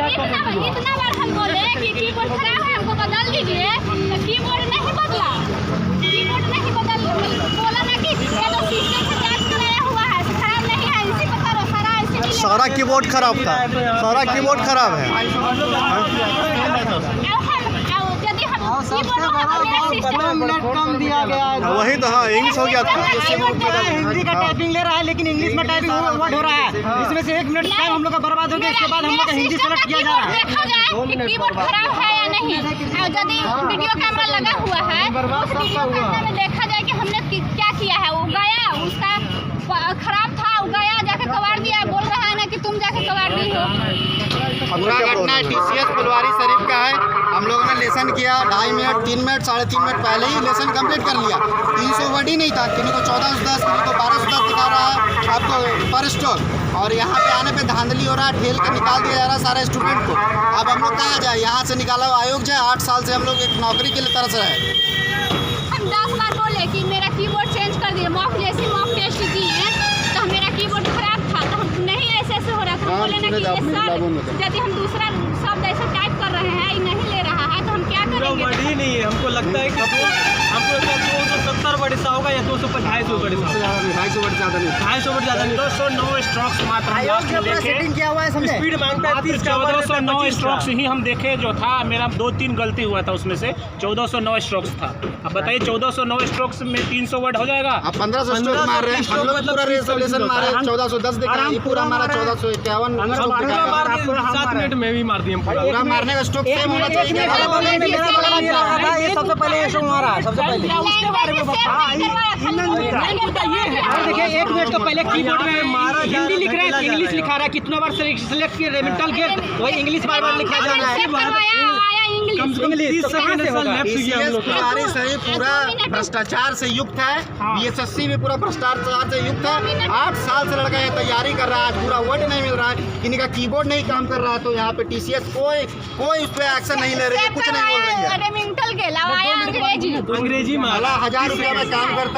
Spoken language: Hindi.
इतना बार हम बोले कि कीबोर्ड खराब है, हमको बदल दीजिए, तो कीबोर्ड नहीं बदला, बोला ना कि ये तो सिस्टम से जांच कराया हुआ है, खराब नहीं है, इसी पर करो, सारा कीबोर्ड खराब था, सारा कीबोर्ड खराब है। कम दिया गया है, वही तो। हाँ, इंग्लिश हो गया था। हिंदी का टाइपिंग ले रहा है लेकिन इंग्लिश में टाइपिंग वर्ड हो रहा है, इसमें से 1 मिनट टाइम हम लोग का बर्बाद हो गया। इसके बाद हम लोग का हिंदी सेलेक्ट किया जा रहा है। देखा जाए कि कीबोर्ड खराब है या नहीं, और यदि वीडियो कैमरा लगा हुआ है उस वीडियो कैमरा में देखा जाए कि हमने क्या किया है। वो गया, उसका खराब था, वो गया जाके कबाड़ दिया, बोल रहा है ना कि तुम जाके कबाड़ दी हो। पूरा घटना TCS फुलवारी शरीफ का है। हम लोगों ने लेसन किया 2.5 मिनट, 3 मिनट, 3.5 मिनट पहले ही लेसन कंप्लीट कर लिया। 300 वर्ड ही नहीं था, किसी को 1410, किसी को 1210 दिखा रहा है आपको पर स्टॉक। और यहाँ पे आने पे धांधली हो रहा है, ठेल के निकाल दिया जा रहा है सारे स्टूडेंट को। अब हम लोग कहाँ जाए, यहाँ से निकाला हुआ आयोग जाए। 8 साल से हम लोग एक नौकरी के लिए तरस रहे हैं। हम 10 बार बोले कि मेरा कीबोर्ड चेंज कर दिए, मॉक टेस्ट दिए तो मेरा कीबोर्ड खराब था, तो हम नहीं ऐसे हो रहा था। हम बोले ना कि ये यदि हम दूसरा शब्द ऐसे टाइप कर रहे हैं, ये नहीं ले रहा है, तो हम क्या करेंगे। वर्ड ही नहीं है, हमको लगता है कि हमको 270 वर्ड ऐसा होगा या 250 वर्ड ऐसा होगा। 250 वर्ड ज़्यादा नहीं, 250 वर्ड ज़्यादा नहीं। 209 स्ट्रोक्स मात्र सेटिंग किया हुआ है, समझे। स्पीड मांगता है 30 का, 1409 स्ट्रोक्स ही हम देखे जो था। मेरा 2-3 गलती हुआ था, उसमें से 1409 स्ट्रोक्स था। अब बताइए 1409 स्ट्रोक्स में 300 वर्ड हो जाएगा। अब 1500 स्ट्रोक मार रहे हैं हम लोग। पूरा रेजोल्यूशन मारे 1410 दिखा, ये पूरा हमारा 1451 7 मिनट में भी मार दिए हम पूरा। पूरा मारने का स्ट्रोक सेम होना चाहिए। ये सबसे पहले ये शो मारा, सबसे पहले। देखिए 1 मिनट तो पहले कीबोर्ड में हिंदी लिख रहे हैं, इंग्लिश लिखा रहा है। कितना बार सिलेक्ट किया रेमिटल गेट, वही इंग्लिश बार लिखा जा रहा है। फुलवारी शरीफ पूरा भ्रष्टाचार से युक्त है। BSSC भी पूरा भ्रष्टाचार से युक्त है। 8 साल से लड़का ये तैयारी कर रहा है, पूरा वर्ड नहीं मिल रहा है, इनका कीबोर्ड नहीं काम कर रहा है। तो यहाँ पे TCS कोई उस पर एक्शन नहीं ले रही है, कुछ नहीं बोल रही है। रेमिंगटन के अलावा अंग्रेजी अंग्रेजी में 1000 रुपया में काम करता है।